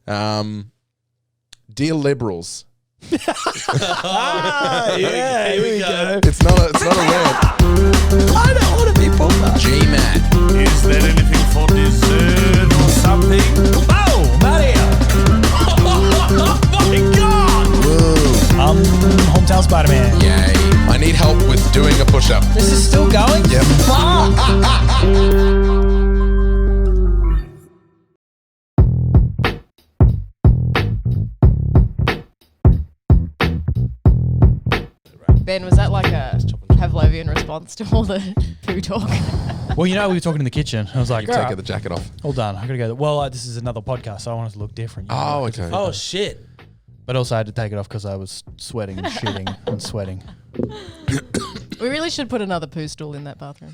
Dear Liberals. Here we go. It's not a rant. I don't want to be Beppa. GMat. Is there anything for dessert or something? Oh, Mario. Oh my God! Woo. Hometown Spider-Man. Yay. I need help with doing a push-up. This is still going? Yep. Ben, was that like a Pavlovian response to all the poo talk? Well, you know, we were talking in the kitchen. I was like, Take "Alright, the jacket off. hold on. I got to go. Well, this is another podcast, so I want it to look different. you know, Oh, because okay. of- Oh shit! But also I had to take it off because I was sweating and shitting and sweating. We really should put another poo stool in that bathroom.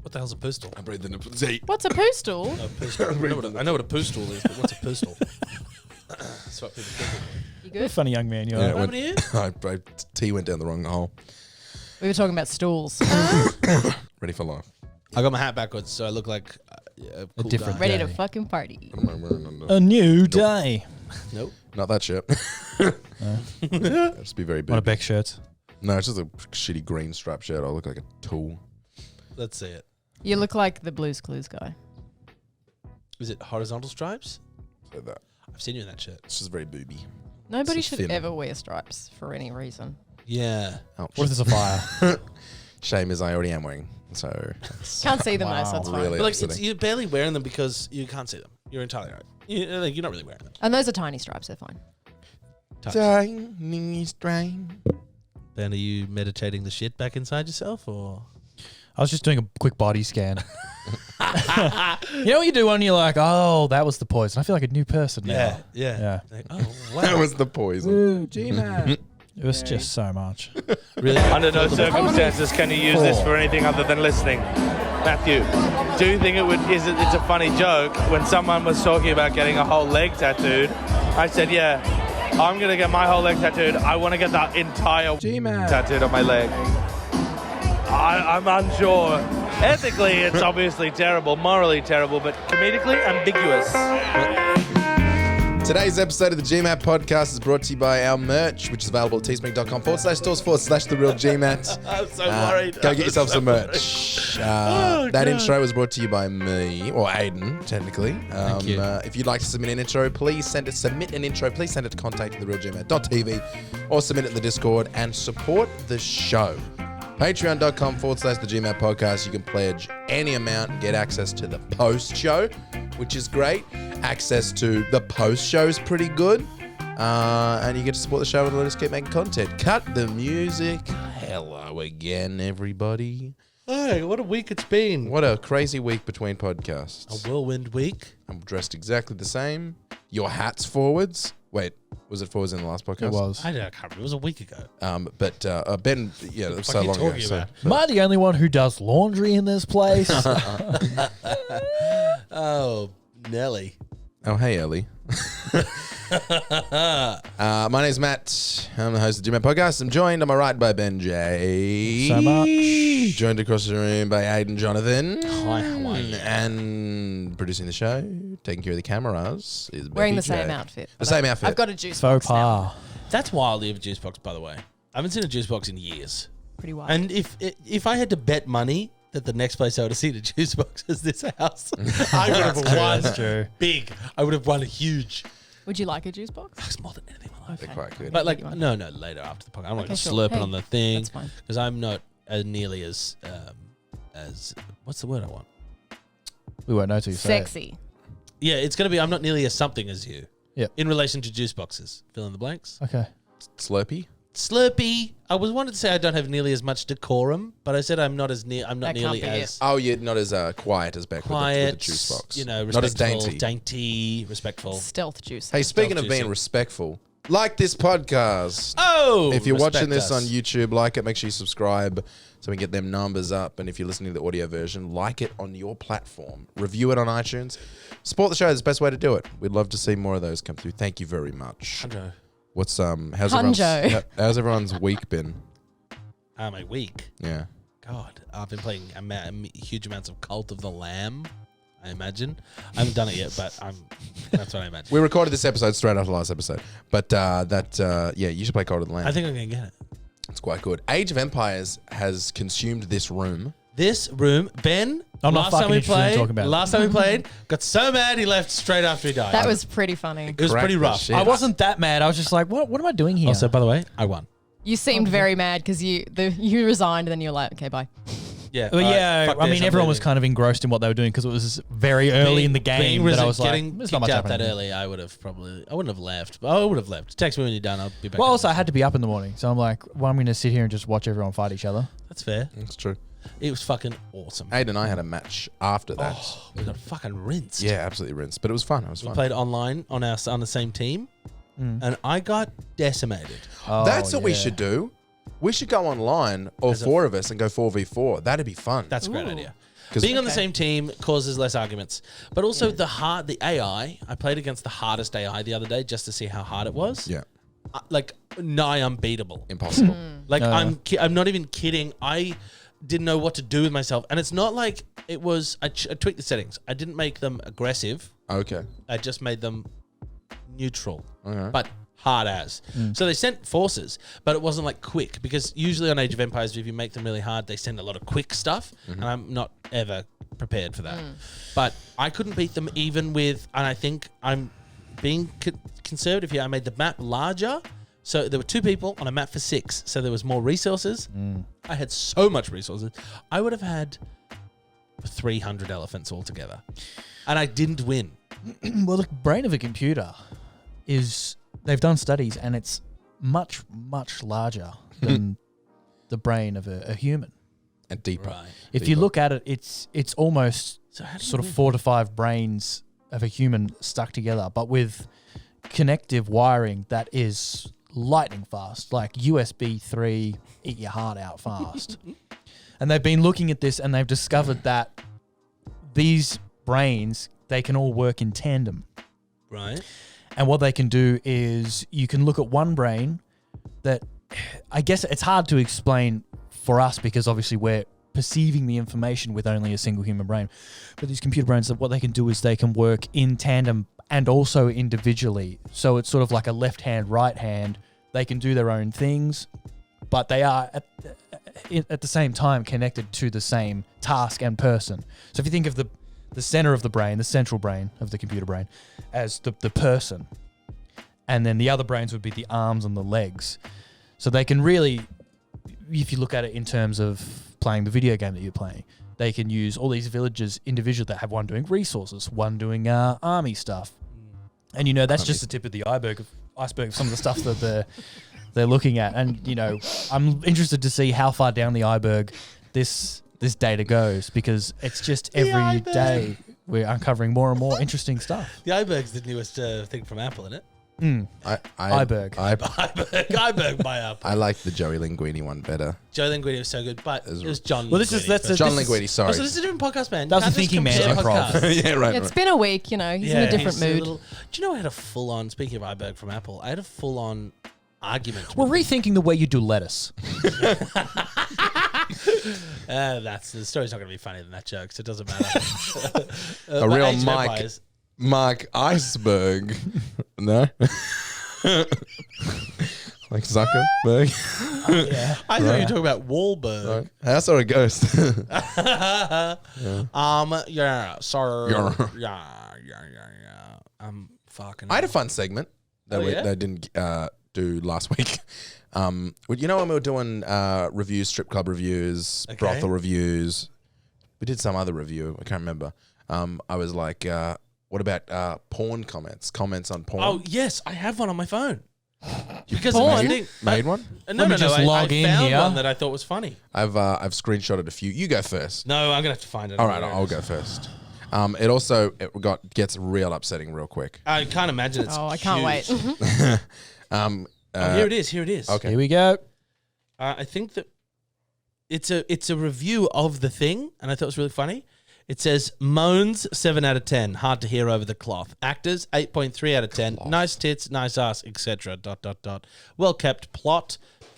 What the hell's a poo stool? I breathed in a Z. What's a poo stool? A poo stool. I know what a poo stool is, but what's a poo stool? That's what people think. You You're a good? funny young man, you Yeah, are. it What happened to you? Tea went down the wrong hole. We were talking about stools. Ready for life. I got my hat backwards, so I look like a cool different guy. Ready to Okay. fucking party. A new day. Nope. Not that shit. Just be very One of big. Beck's shirts. No, it's just a shitty green strap shirt. I look like a tool. Let's see it. You look like the Blues Clues guy. Is it horizontal stripes? So that. I've seen you in that shirt. It's just very booby. Nobody It's should thin. ever wear stripes for any reason. Yeah. Oh, What if there's a fire? shame is I already am wearing. So Can't see them though, so Wow. it's fine. Really But like, upsetting. you're barely wearing them because you can't see them. You're entirely right. You're not really wearing them. And those are tiny stripes, they're fine. Tiny strain. Ben, are you meditating the shit back inside yourself, or? I was just doing a quick body scan. You know what you do when you're like, oh, that was the poison. I feel like a new person now. Yeah. Yeah. Like, oh, That wow. was the poison. Ooh, GMat. It was just so much. Really? Under no circumstances can you use this for anything other than listening. Matthew, do you think it's a funny joke? When someone was talking about getting a whole leg tattooed, I said, yeah, I'm going to get my whole leg tattooed. I want to get the entire tattooed on my leg. I'm unsure. Ethically, it's obviously terrible, morally terrible, but comedically ambiguous. Today's episode of the GMat podcast is brought to you by our merch, which is available at teespring.com/stores/therealgmat. I'm so worried. Go get yourself some merch. That intro was brought to you by me, or Aidan, technically. Thank you. If you'd like to submit an intro, please send it to contact@therealgmat.tv or submit it in the Discord and support the show. Patreon.com/the GMat podcast. You can pledge any amount and get access to the post show, which is great. Access to the post show is pretty good. And you get to support the show and let us keep making content. Cut the music. Hello again, everybody. Hey, what a week it's been. What a crazy week between podcasts. A whirlwind week. I'm dressed exactly the same. Your hat's forwards. Wait, was it forwards in the last podcast? It was. I can't remember. It was a week ago. But Ben, yeah, it was so are you long ago. talking So, about? Am I the only one who does laundry in this place? Oh, Nelly. oh, hey, Ellie. My name's Matt. I'm the host of the GMat podcast. I'm joined on my right by Ben J. So much. Joined across the room by Aidan Jonathan. Hi, how are you? And producing the show, taking care of the cameras, is Wearing the Becky J. same outfit. The same outfit. I've got a juice Faux box now. pas. That's wild. You have a juice box, by the way. I haven't seen a juice box in years. Pretty wild. And if I had to bet money that the next place I would have seen a juice box is this house, I would have won That's true. big. I would have won huge. Would you like a juice box? That's more than anything in my life. They're quite good. But like, You want- no, later after the podcast. I'm not Okay, going to sure. slurp Hey, it on the thing That's fine. because I'm not nearly as what's the word I want? We won't know till you say it. Sexy. Yeah, it's going to be. I'm not nearly as something as you. Yep. In relation to juice boxes, fill in the blanks. Okay. Slurpee. Slurpee. I wanted to say I don't have nearly as much decorum, but I said I'm not That nearly can't be as Oh, you're not as quiet as Beck quiet. with the juice box. You know, not as respectful, dainty. respectful. Stealth juice. Hey, speaking of Stealth being juicing. respectful, like this podcast. Oh, If you're watching respect this us. on YouTube, like it. Make sure you subscribe so we can get them numbers up. And if you're listening to the audio version, like it on your platform. Review it on iTunes. Support the show. That's the best way to do it. We'd love to see more of those come through. Thank you very much. Hunjo. How's Hunjo. how's everyone's week been? My week. Yeah. God, I've been playing huge amounts of Cult of the Lamb. I imagine. I haven't done it yet, but that's what I imagine. We recorded this episode straight after the last episode. But you should play Cult of the Lamb. I think I'm going to get it. It's quite good. Age of Empires has consumed this room. This room, Ben, I'm not fucking interested in talking about it. last time we played, got so mad he left straight after he died. That was pretty funny. It was Cracked pretty the rough. shit. I wasn't that mad. I was just like, what am I doing here? Also, by the way, I won. You seemed very mad because you resigned and then you were like, okay, bye. Yeah. Well, yeah, fuck I this, mean, I'm everyone was leaving. kind of engrossed in what they were doing because it was very early in the game that I was like, getting there's not kicked much out that happening. early, I wouldn't have left. But I would have left. Text me when you're done. I'll be back. Well, also, I had to be up in the morning. So I'm like, well, I'm going to sit here and just watch everyone fight each other. That's fair. That's true. It was fucking awesome. Aidan and I had a match after that. Oh, we got fucking rinsed. Yeah, absolutely rinsed. But it was fun. It was We fun. played online on the same team, and I got decimated. Oh, That's what we yeah. should do. We should go online, all four of us, and go 4v4. That'd be fun. That's a great idea. 'Cause- Being on the same team causes less arguments, but also the AI. I played against the hardest AI the other day just to see how hard it was. Yeah. Like nigh unbeatable. Impossible. Like I'm not even kidding. I didn't know what to do with myself, and it's not like it was. I tweaked the settings. I didn't make them aggressive. Okay. I just made them neutral, Okay. but hard as. So they sent forces, but it wasn't like quick, because usually on Age of Empires, if you make them really hard, they send a lot of quick stuff, and I'm not ever prepared for that. But I couldn't beat them even with, and I think I'm being conservative here. I made the map larger. So there were 2 people on a map for 6. So there was more resources. I had so much resources. I would have had 300 elephants altogether. And I didn't win. Well, the brain of a computer is, they've done studies and it's much, much larger than the brain of a human. And deeper. Right. If you look at it, it's almost So how do you sort of win? 4 to 5 brains of a human stuck together, but with connective wiring that is lightning fast, like USB 3, eat your heart out fast. And they've been looking at this and they've discovered that these brains, they can all work in tandem. Right. And what they can do is you can look at one brain that, I guess it's hard to explain for us because obviously we're perceiving the information with only a single human brain. But these computer brains, what they can do is they can work in tandem and also individually. So it's sort of like a left hand, right hand. They can do their own things, but they are at the same time connected to the same task and person. So if you think of the center of the brain, the central brain of the computer brain, as the person, and then the other brains would be the arms and the legs. So they can really, if you look at it in terms of playing the video game that you're playing, they can use all these villages individually that have one doing resources, one doing army stuff. And, that's just the tip of the iceberg of some of the stuff that they're looking at. And, I'm interested to see how far down the iceberg this data goes, because it's just every day we're uncovering more and more interesting stuff. The iceberg's the newest thing from Apple, isn't it? iceberg. iceberg by Apple. I like the Joey Linguini one better. Joe Linguini was so good, but it was John. Well, Linguini. that's John Linguini, sorry. Oh, so this is a different podcast, man. That was You the can't just Thinking Man's compare improv. podcasts. Yeah, right. It's been a week, he's in a different he's a mood. little- do you know I had a full-on, speaking of iceberg from Apple, I had a full-on argument. We're with rethinking the way you do lettuce. the story's not going to be funnier than that joke, so it doesn't matter. A real Age of Mike. Empires. Mark Iceberg. No? Like Zuckerberg? Yeah. I thought you were talking about Wahlberg. Right. I saw a ghost. Yeah, sorry. Yeah. Yeah. I'm fucking. I had a fun segment that Oh, we yeah? that I didn't do last week. When we were doing reviews, strip club reviews, Okay. brothel reviews, we did some other review. I can't remember. I was like, what about porn comments? Comments on porn? Oh yes, I have one on my phone. Because Porn? Made one? No, me just log I in found here. one that I thought was funny. I've screenshotted a few. You go first. No, I'm gonna have to find it. All right, I'll go first. It also gets real upsetting real quick. I can't imagine it's. Oh, I can't wait. huge. Here Here it is. Here it is. Okay. Here we go. I think that it's a review of the thing, and I thought it was really funny. It says moans 7 out of 10, hard to hear over the cloth. Actors 8.3 out of 10, nice tits, nice ass, etc. ... Well kept plot,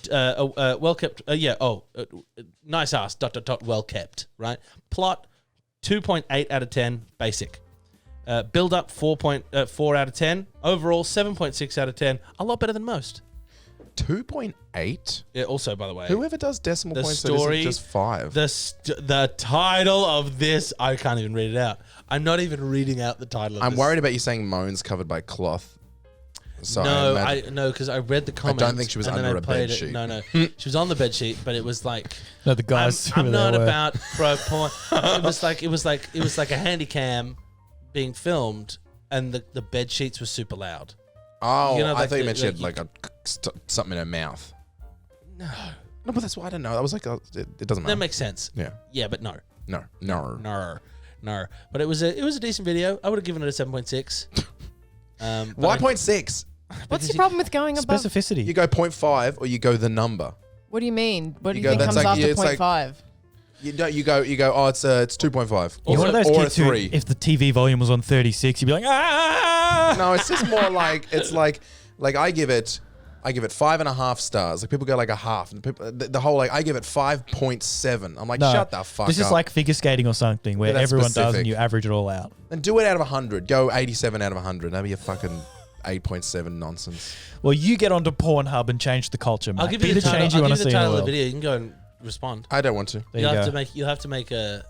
well kept. Nice ass. ... Well kept. Right. Plot. 2.8 out of 10, basic. Build up 4.4 out of 10. Overall, 7.6 out of 10. A lot better than most. 2.8? Yeah, also, by the way, Whoever does decimal the points story, that isn't just 5. the title of this, I can't even read it out. I'm not even reading out the title of I'm this. worried about you saying Moan's covered by cloth. So No, because I read the comments. don't think she was and then under I a played bedsheet. it. No, she was on the bed sheet, but it was like No, the guys. I'm who not were. about pro porn. It was like a handy cam being filmed, and the bed sheets were super loud. Oh, You know, I like thought you the- meant she had like like something in her mouth. No, No, but that's why I don't know. I was like, it doesn't matter. that makes sense. Yeah. Yeah, but no. But it was a decent video. I would have given it a 7.6. Why 0.6? What's your problem with going above? Specificity. You go 0.5 or you go the number. What do you mean? What do You you, go, think that's comes like- after yeah, it's like- 0.5? You don't. You go. Oh, it's 2.5. You're one of those or kids a who, 3. if the TV volume was on 36, you'd be like, ah! No, it's just more like it's like I give it 5.5 stars. Like people go like a half, and people the whole like I give it 5.7. I'm like, No, shut the fuck this up. is like figure skating or something where Yeah, that's everyone does specific. and you average it all out. And do it out of 100. Go 87 out of 100. That'd be a fucking 8.7 nonsense. Well, you get onto Pornhub and change the culture, mate. I'll give Be you the title. change you I'll want give to you see the in the title of world. the video. You can go and respond. I don't want to. There You'll you have go. to make. You'll have to make an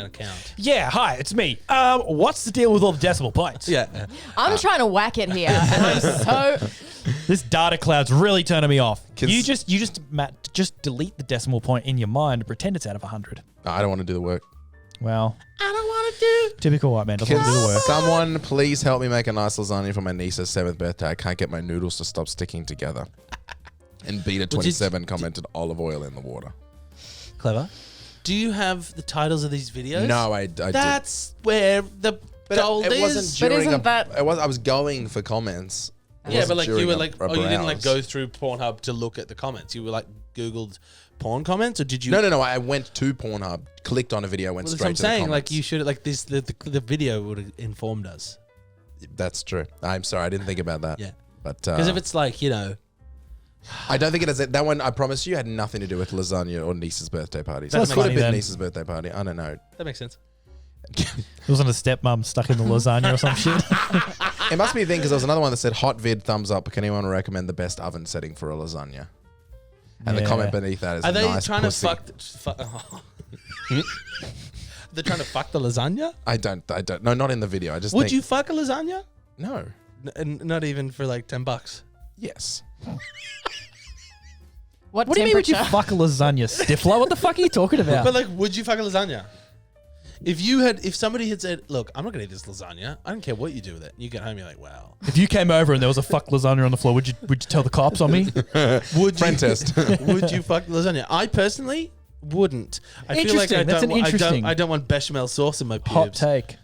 account. Yeah, hi, it's me. What's the deal with all the decimal points? Yeah. I'm trying to whack it here, and I'm so. This data cloud's really turning me off. Cons- You just Matt, just delete the decimal point in your mind and pretend it's out of 100. No, I don't want to do the work. Well, I don't want to do. typical white man doesn't want to do the work. Someone please help me make a nice lasagna for my niece's 7th birthday. I can't get my noodles to stop sticking together. And Beta27 commented olive oil in the water. Clever. Do you have the titles of these videos? No, I did. That's where the But gold it is. wasn't But during isn't that- I was going for comments. It Yeah, wasn't but like you during were a- like, a you didn't like browse. go through Pornhub to look at the comments. You were like Googled porn comments, or did you? No. I went to Pornhub, clicked on a video, went Well, that's straight what I'm to the saying. comments. Like you should like this. The video would have informed us. That's true. I'm sorry, I didn't think about that. Yeah. But Because if it's like I don't think it has. That one, I promise you, had nothing to do with lasagna or niece's birthday party. So That's it could have funny been then. niece's birthday party. I don't know. that makes sense. It wasn't a stepmom stuck in the lasagna or some shit. It must be a thing because there was another one that said hot vid thumbs up. Can anyone recommend the best oven setting for a lasagna? And the Yeah. comment beneath that is Are they nice trying pussy. to fuck? They're trying to fuck the lasagna. I don't. No, not in the video. I just Would think, you fuck a lasagna? No. And not even for like $10. Yes. What What do you mean would you temperature? fuck a lasagna, Stifler? What the fuck are you talking about? But like, would you fuck a lasagna? If somebody had said, "Look, I'm not gonna eat this lasagna. I don't care what you do with it." You get home, you're like, "Wow." If you came over and there was a fuck lasagna on the floor, would you tell the cops on me? Would Friend you, test. Would you fuck lasagna? I personally wouldn't. I feel like Interesting. That's an interesting- I don't want bechamel sauce in my pubes. Hot take.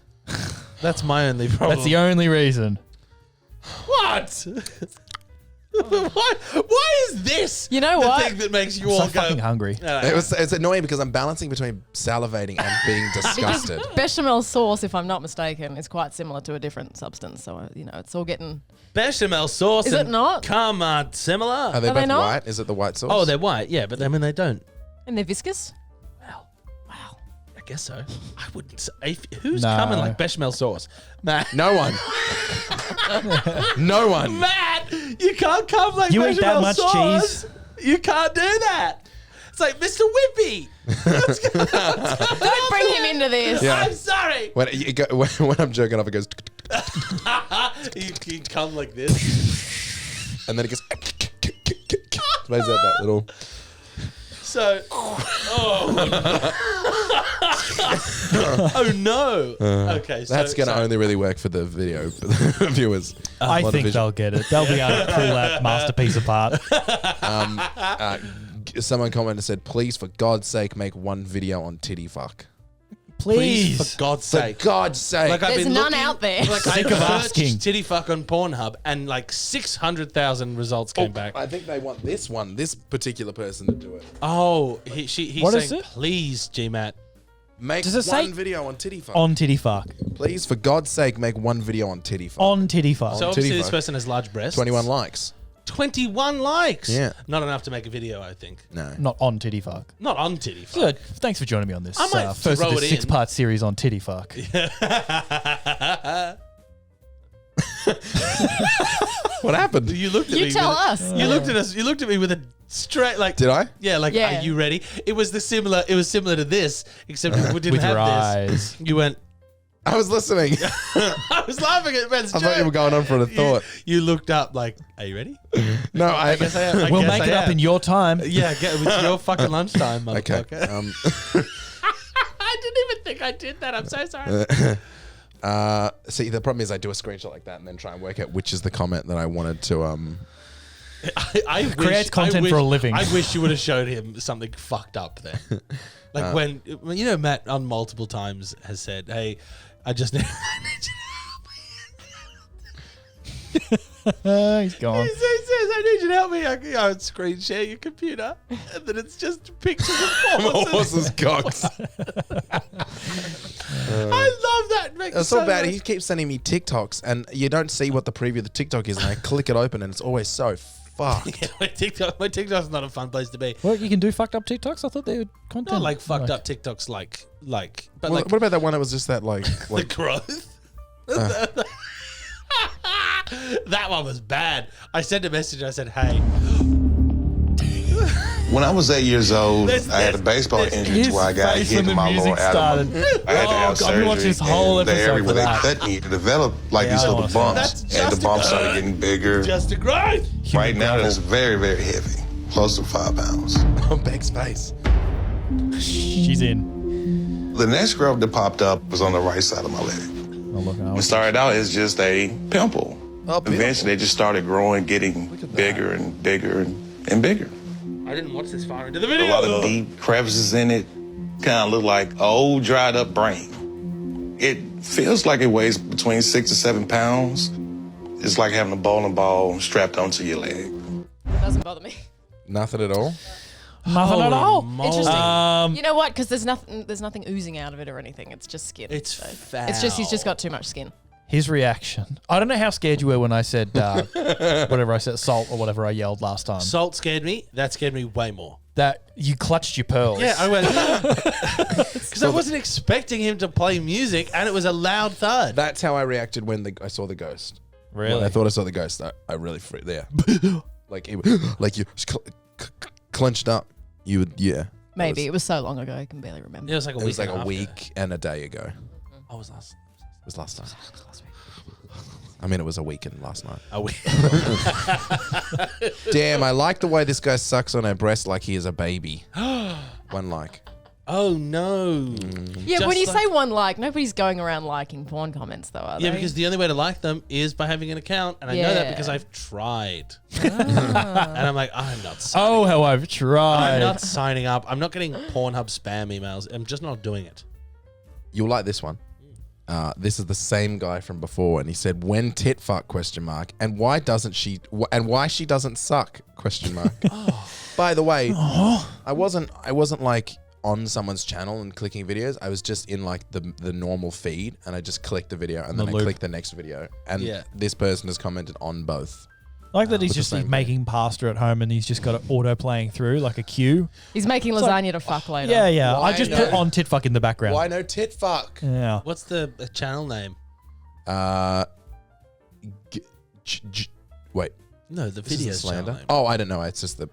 That's my only problem. That's the only reason. What? Why is this? You know the what? thing that makes you I'm all so go? fucking hungry. It's annoying because I'm balancing between salivating and being disgusted. Bechamel sauce, if I'm not mistaken, is quite similar to a different substance. So, it's all getting... Bechamel sauce. Is it and not? Come on, similar. Are they Are they both not? white? Is it the white sauce? Oh, they're white. Yeah, but I mean they don't. And they're viscous? Well, Wow. I guess so. I wouldn't say. Who's No. coming like bechamel sauce? Matt. No one. No one. Matt, you can't come like You eat that bechamel much sauce. You can't do that. It's like Mr. Whippy. Don't bring him into this. Yeah. I'm sorry. When I'm jerking off, it goes, you come like this. and then it goes. Plays out that little. So, oh no. Okay, so That's gonna so- only really work for the video viewers. I A lot of think vision. they'll get it. They'll be able to pull that masterpiece apart. Someone commented and said, "Please, for God's sake, make one video on titty fuck." Please. for God's For sake. God's sake. Like I've There's been none looking- out there. Like Sick I of asking. searched titty fuck on Pornhub and like 600,000 results came back. I think they want this particular person to do it. Oh, he's What saying, is it? please, GMat. Make Does it one say- video on titty fuck. On titty fuck. Please, for God's sake, make one video on titty fuck. On titty fuck. So titty obviously this fuck. person has large breasts. 21 likes. 21 likes. Yeah. Not enough to make a video, I think. No. Not on titty fuck. Not on titty fuck. Good. Thanks for joining me on this I might first throw of the it in. 6-part series on titty fuck. What happened? You looked at me. You tell with- us. You looked at us. You looked at me with a straight like. Did I? Yeah, like, Yeah. are you ready? It was similar to this, except we didn't With have your this. eyes. You went. I was listening. I was laughing at Ben's I joke. thought you were going on for a thought. You looked up like, are you ready? No, I guess I am. We'll guess make I it up am. in your time. Yeah, it's your fucking lunchtime, Okay. motherfucker. I didn't even think I did that. I'm so sorry. See, the problem is I do a screenshot like that and then try and work out which is the comment that I wanted to. I Creates content for a living. I wish you would have showed him something fucked up there. Like when you know, Matt on multiple times has said, "Hey, I just need." He's gone. He says, "I need you to help me. I would screen share your computer, and then it's just pictures of horses." Horses cocks. I love that. It makes It's so bad. much- He keeps sending me TikToks, and you don't see what the preview of the TikTok is, and I click it open, and it's always so fucked. Yeah, my TikTok's not a fun place to be. What, you can do fucked up TikToks? I thought they would content. Not like fucked up TikToks, but Well, like what about that one that was just that like the growth. That one was bad. I sent a message. I said, "Hey, When I was 8 years old, This- I had a this- baseball this- injury to where I got face hit when the in my music lower abdomen. started. I had to have I've been watching surgery, this whole and the episode area for where they that. cut me, it developed like Yeah, these I don't little wanna see bumps, that. and the That's bumps just started a- getting bigger. just a growth." Right now, it's very, very heavy, close to 5 pounds. big space. She's in. The next growth that popped up was on the right side of my leg. Oh, look, It started out as just a pimple. Oh, pimple. Eventually, it just started growing, getting bigger and bigger and bigger. I didn't watch this far into the A video. lot of deep crevices in it. Kind of look like an old, dried up brain. It feels like it weighs between 6 to 7 pounds. It's like having a bowling ball strapped onto your leg. It doesn't bother me. Nothing at all. Nothing at all. Interesting. You know what? Because there's nothing oozing out of it or anything. It's just skin. It's foul. It's just he's just got too much skin. His reaction. I don't know how scared you were when I said whatever I said, salt or whatever I yelled last time. Salt scared me. That scared me way more. That you clutched your pearls. Yeah, I went because I wasn't expecting him to play music, and it was a loud thud. That's how I reacted when I saw the ghost. Really? When I thought I saw the ghost, I really freaked there. Like it, like you clenched up. You would, yeah. Maybe it was so long ago I can barely remember. It was like a It week. was like and a half ago. week and a day ago. I was last. It was last time. I mean, it was a weekend last night. A week. Damn, I like the way this guy sucks on her breast like he is a baby. One like. Oh no. Yeah, Just when you like- say one like, nobody's going around liking porn comments though, are they? Yeah, because the only way to like them is by having an account, and I know that Yeah. because I've tried. And I'm like, I'm not. Oh, how I've I'm tried. not signing up. I'm not getting Pornhub spam emails. I'm just not doing it. You'll like this one. This is the same guy from before, and he said, "When tit fuck?" ? And why doesn't she? And why she doesn't suck ? By the way, I wasn't like on someone's channel and clicking videos. I was just in like the normal feed, and I just clicked the video, and then I loop. clicked the next video, and Yeah. this person has commented on both. I like that he's With the just same making pasta at home and he's just got it auto playing through like a cue. He's making lasagna to fuck later. Yeah, yeah. Why I just no? put on tit fuck in the background. Why no tit fuck? Yeah. What's the channel name? Wait. No, the This is video the slander. channel name. Oh, I don't know. It's just the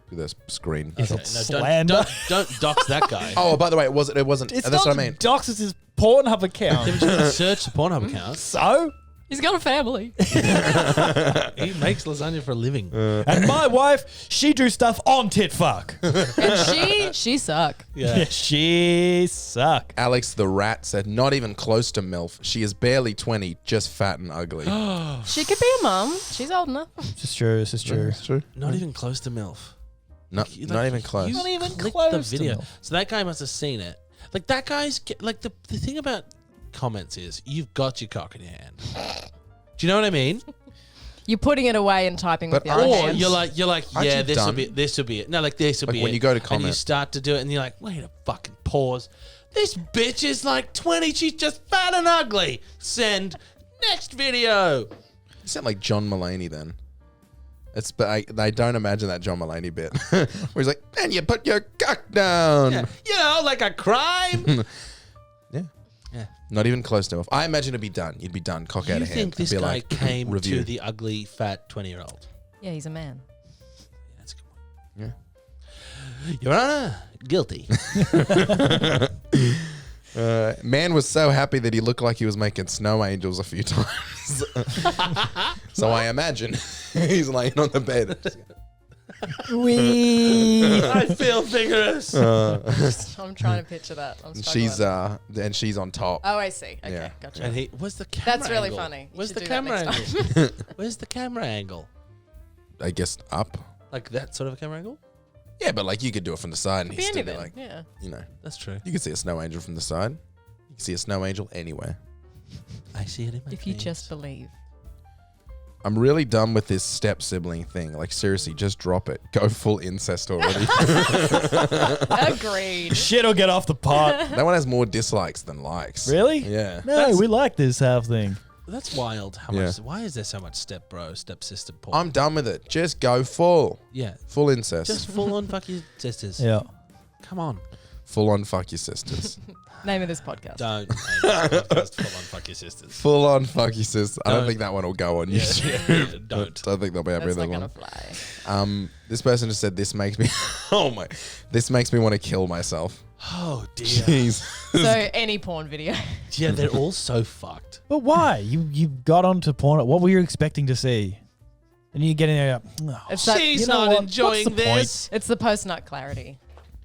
screen. Is Okay, it no, slander? Don't dox that guy. Oh, by the way, it wasn't. It's That's not what I mean. Docs, it's his Pornhub account. Yeah, but you can search the Pornhub account. So? He's got a family. He makes lasagna for a living. And my wife, she drew stuff on tit fuck. And she suck. Yeah. She suck. Alex the Rat said, "Not even close to MILF. She is barely 20, just fat and ugly." She could be a mum. She's old enough. This is true. This is true. It's true. Not even close to MILF. Not You, even close. You Not even clicked close the to video. MILF. So that guy must have seen it. Like that guy's like the thing about comments is you've got your cock in your hand. Do you know what I mean? You're putting it away and typing with But the other Or hand. you're like, Aren't yeah, you this will done? be it. No, like this will Like be it. when you go to and you comment. start to do it, and you're like, wait a fucking pause. This bitch is like 20. She's just fat and ugly. Send next video. You sound like John Mulaney then. But they don't imagine that John Mulaney bit where he's like, "And you put your cock down." Yeah. You know, like a crime. Yeah. Yeah. Not even close enough. I imagine it'd be done. You'd be done. Cock out You of hand. think this Be guy like, came review. to the ugly, fat 20-year-old? Yeah, he's a man. That's a good one. Yeah. Your Honor, guilty. Man was so happy that he looked like he was making snow angels a few times. So I imagine he's laying on the bed. I feel vigorous. I'm trying to picture that. I'm struggling. She's on top. Oh, I see. Okay, Yeah. gotcha. And he, where's the camera That's really angle? funny. You Where's should the do that camera next angle? Where's the camera angle? I guess up. Like that sort of a camera angle? Yeah, but like you could do it from the side and Could he's be still be anything. like, Yeah. you know, That's true. you can see a snow angel from the side. You can see a snow angel anywhere. I see it in my If you dreams. just believe. I'm really done with this step sibling thing. Like seriously, just drop it. Go full incest already. Agreed. Shit will get off the pot. That one has more dislikes than likes. Really? Yeah. No, we like this half thing. That's wild. How Yeah. much? Why is there so much step bro, step sister porn? I'm done with it. Just go full. yeah. Full incest. Just full on fuck your sisters. Yeah. Come on. Full on fuck your sisters. Name of this podcast. Don't. Just full on fuck your sisters. Full on fuck your sisters. I don't Don't. think that one will go on Yeah, YouTube. yeah, don't. I don't think they'll be happy That's with that not one. gonna fly. This person just said this makes me this makes me want to kill myself. Oh dear. Jeez. So any porn video. Yeah, they're all so fucked. But why? You got onto porn. What were you expecting to see? And you get in there. Oh, It's that, She's you know not what? enjoying What's the this. it's the post-nut clarity.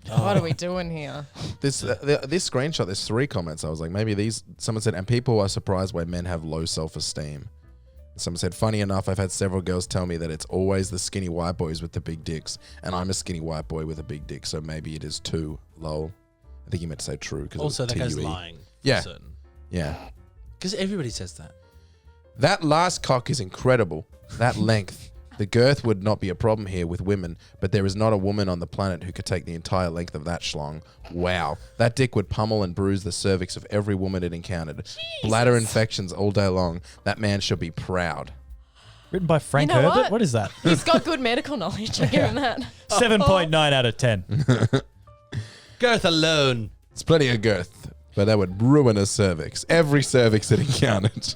What are we doing here? This screenshot, there's 3 comments. I was like, maybe someone said, and people are surprised why men have low self-esteem. Someone said, funny enough, I've had several girls tell me that it's always the skinny white boys with the big dicks, and I'm a skinny white boy with a big dick, so maybe it is too lol. I think you meant to say true because Also, that guy's TUE. lying. Yeah. Certain. Yeah. Because everybody says that. That last cock is incredible. That length. The girth would not be a problem here with women, but there is not a woman on the planet who could take the entire length of that schlong. Wow. That dick would pummel and bruise the cervix of every woman it encountered. Bladder infections all day long. That man should be proud. Written by Frank You know Herbert. what? What is that? He's got good medical knowledge. I'll give him that. 7.9 out of 10. Girth alone. It's plenty of girth, but that would ruin a cervix. Every cervix it encountered.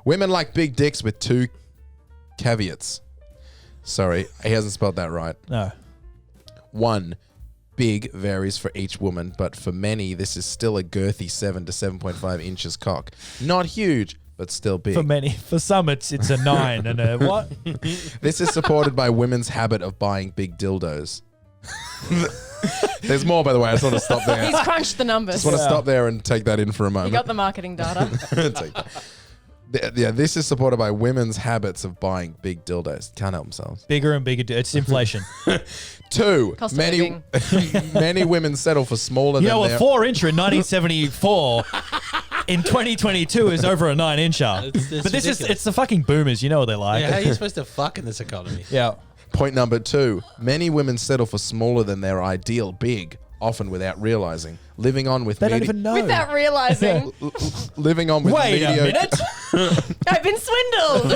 Women like big dicks with 2 caveats. Sorry, he hasn't spelled that right. No. 1. Big varies for each woman, but for many, this is still a girthy 7 to 7.5 inches cock. Not huge, but still big. For many. For some, it's a 9 and a what? This is supported by women's habit of buying big dildos. There's more, by the way. I just want to stop there. He's crunched the numbers. Just want to stop there and take that in for a You moment. got the marketing data. Take that. Yeah, this is supported by women's habits of buying big dildos. Can't help themselves. Bigger and bigger. It's inflation. 2. Cost of Many many women settle for smaller You than know, a their 4-incher in 1974 in 2022 is over a 9-incher. It's But this is, ridiculous. it's the fucking boomers. You know what they like. Yeah, how are you supposed to fuck in this economy? Yeah. Point number 2. Many women settle for smaller than their ideal big, often without realizing. Living on with They don't even know. Without realizing. living on with Wait a mediocre. minute. I've been swindled.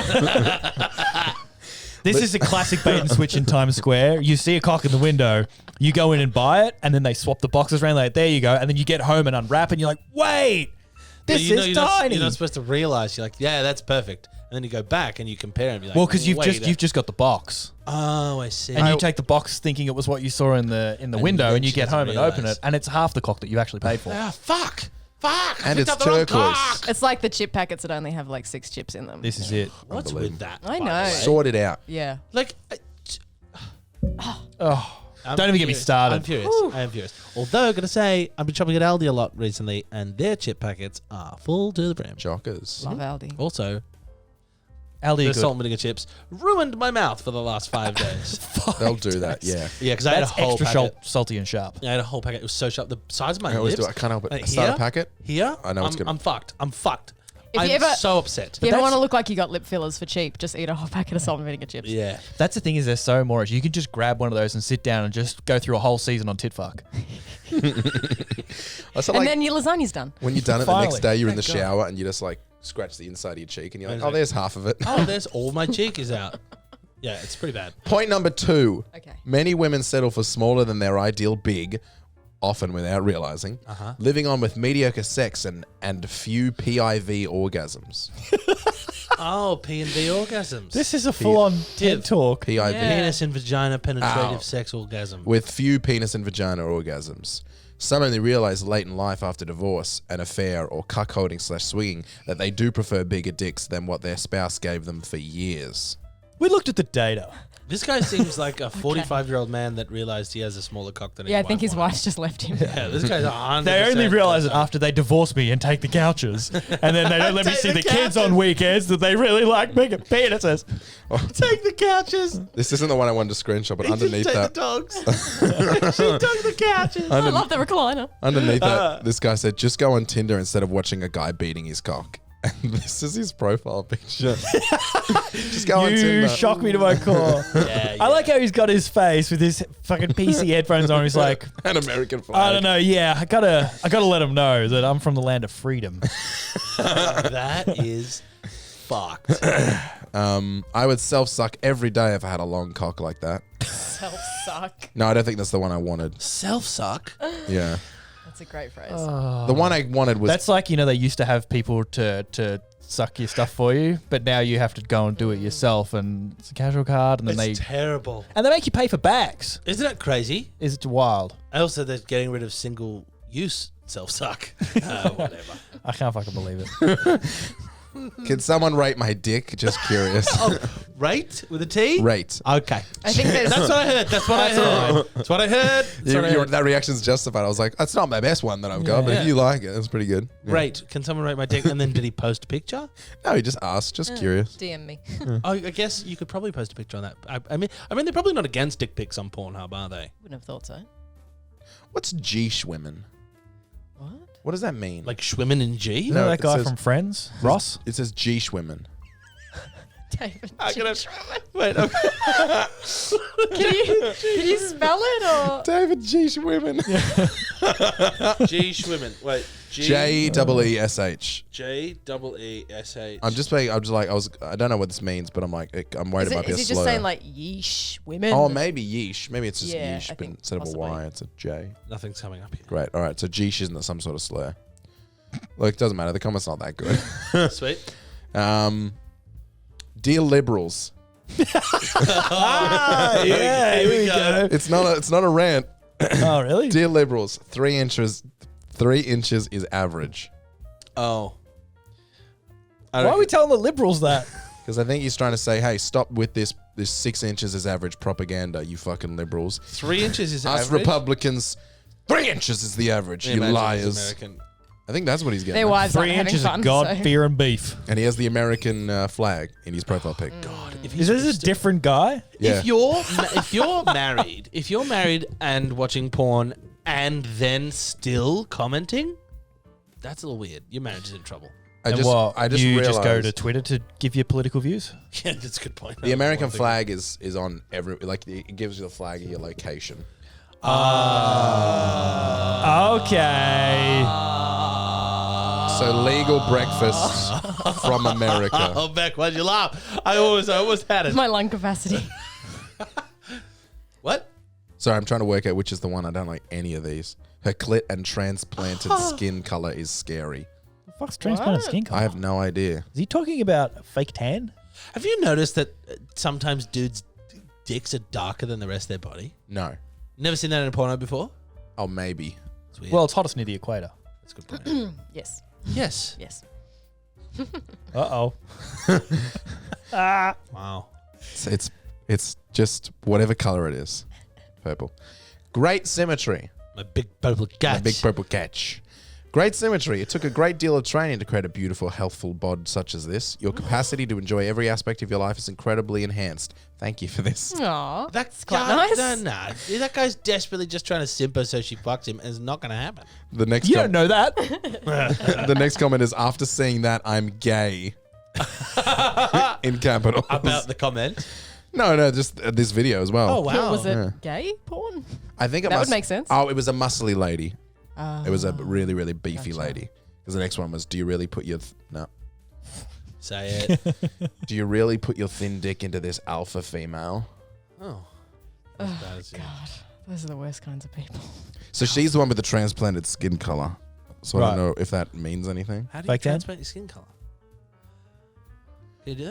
This is a classic bait and switch in Times Square. You see a cock in the window, you go in and buy it, and then they swap the boxes around. Like, there you go. And then you get home and unwrap, and you're like, wait, this You know, is you're not- tiny. You're not supposed to realize. You're like, yeah, that's perfect. And then you go back and you compare them. You're like, Well, because you've wait just got the box, Oh, I see. and you take the box thinking it was what you saw in the window, then and you she get doesn't home and open realise. it, and it's half the cock that you actually paid for. Ah, fuck. Fuck. I And picked it's up the wrong turquoise. cock. It's like the chip packets that only have like 6 chips in them. This is it. What's with that? I by the know. way? Sort it out. Yeah. Like, Oh, I'm don't even get me furious. started. I'm furious. I am furious. Although, going to say, I've been shopping at Aldi a lot recently, and their chip packets are full to the brim. Shockers. Love Aldi. Also, Aldi, the good. salt and vinegar chips ruined my mouth for the last 5 days. They'll do that, yeah. Yeah, because I had a That's whole extra packet. salty and sharp. I had a whole packet. It was so sharp. The size of my I always lips. do it. I can't help it. Like I start here? a packet. Here? I know it's gonna- I'm fucked. I'm fucked. If I'm you ever- so upset. If you ever that's- want to look like you got lip fillers for cheap, just eat a whole packet of salt and vinegar chips. Yeah. That's the thing, is they're so Moorish. You can just grab one of those and sit down and just go through a whole season on tit fuck. Also, And like, then your lasagna's done. when you're done it the Finally. next day, you're in the Thank God. shower and you just like scratch the inside of your cheek and you're like, And oh, it's there's half of it. Oh, there's all my cheek is out. Yeah, it's pretty bad. Point number 2. Okay. Many women settle for smaller than their ideal big, often without realizing, living on with mediocre sex and few PIV orgasms. Oh, P&V orgasms. This is a full-on TED talk. PIV. Yeah. Penis and vagina penetrative Ow. sex orgasm. With few penis and vagina orgasms. Some only realize late in life after divorce, an affair, or cuckolding/swinging that they do prefer bigger dicks than what their spouse gave them for years. We looked at the data. This guy seems like a 45-year-old man that realized he has a smaller cock than his Yeah, I wife think his wanted. wife's just left him. Yeah, this guy's 100%. They only realize it after they divorce me and take the couches. And then they don't let me Take see the the kids on weekends that they really like bigger penises. Take the couches. This isn't the one I wanted to screenshot, but underneath Take that, the dogs. She took the couches. I love the recliner. underneath that, this guy said, just go on Tinder instead of watching a guy beating his cock. And this is his profile picture. Just go on You Tinder. shock me to my core. Yeah, I like how he's got his face with his fucking PC headphones on. He's like, An American flag. I don't know. Yeah, I gotta let him know that I'm from the land of freedom. That is fucked. I would self-suck every day if I had a long cock like that. Self-suck. No, I don't think that's the one I wanted. Self-suck. Yeah. That's a great phrase. The one I wanted was... That's like, they used to have people to suck your stuff for you, but now you have to go and do it yourself, and it's a casual card, and then It's terrible. they make you pay for bags. Isn't that crazy? Is it wild? Also, they're getting rid of single-use self-suck. Whatever. I can't fucking believe it. Can someone rate my dick? Just curious. Rate with a T? Rate. Okay. I think there's... That's what I heard. That's what I heard. That's what I heard. That reaction's justified. I was like, that's not my best one that I've got, but if you like it, that's pretty good. Yeah. Rate. Can someone rate my dick? And then did he post a picture? No, he just asked. Just curious. DM me. Oh, I guess you could probably post a picture on that. I mean, they're probably not against dick pics on Pornhub, are they? Wouldn't have thought so. What's G-schwimmen? What? What does that mean? Like schwimmen in G? You No, know it that guy says- from Friends, Ross? It says G-schwimmen. David. Wait, okay. Can you spell it or? David G-schwimmen. G schwimmen. Wait. J-E-E-S-H. J-E-E-S-H. I don't know what this means, but I'm like, I'm worried Is it might be a he slur. just saying like yeesh women? Oh, maybe yeesh. Maybe it's just Yeah, yeesh, I but think instead of a possibly. Y, it's a J. Nothing's coming up here. Great. All right. So yeesh isn't some sort of slur. Look, it doesn't matter. The comment's not that good. Sweet. Dear liberals, Yeah, here we go. it's not a rant. Oh, really? Dear liberals, 3 inches is average. Oh. Why are we telling the liberals that? Because I think he's trying to say, hey, stop with this 6 inches is average propaganda, you fucking liberals. 3 inches is Us average? Republicans, 3 inches is the average, you Imagine he's liars. American. I think that's what he's getting. Their at. wives 3 aren't having inches fun. of God, so. fear, and beef. And he has the American flag in his profile pic. God, if Is this a different guy? Yeah. If you're married and watching porn and then still commenting, that's a little weird. Your marriage is in trouble. I And just you realized just go to Twitter to give your political views? Yeah, that's a good point. the American flag is on every, like, it gives you the flag of your location. Okay. So legal breakfasts from America. Oh, Beck, why'd you laugh? I almost had it. My lung capacity. What? Sorry, I'm trying to work out which is the one. I don't like any of these. Her clit and transplanted skin color is scary. The fuck's transplanted What? skin color? I have no idea. Is he talking about fake tan? Have you noticed that sometimes dudes' dicks are darker than the rest of their body? No. Never seen that in a porno before? Oh, maybe. It's weird. Well, it's hottest near the equator. that's a good point. Yes. Yes. Yes. Uh-oh. Wow. It's just whatever color it is. Purple. Great symmetry. My big purple cat. A big purple catch. Great symmetry. It took a great deal of training to create a beautiful, healthful bod such as this. Your capacity to enjoy every aspect of your life is incredibly enhanced. Thank you for this. Aw. That's quite nice. Nah. That guy's desperately just trying to simp her so she fucks him, and it's not going to happen. The next You don't know that. the next comment is, after seeing that, I'm gay. In capitals. About the comment. No, just this video as well. Oh, wow. Was it Yeah. gay porn? I think it That must would make sense. Oh, it was a muscly lady. It was a really, really beefy lady. Because the next one was, do you really put your... No. Say it. Do you really put your thin dick into this alpha female? Oh. Oh, That's- God. Those are the worst kinds of people. So she's the one with the transplanted skin color. So I Right. don't know if that means anything. How do you Fake tan? transplant your skin color? Can you do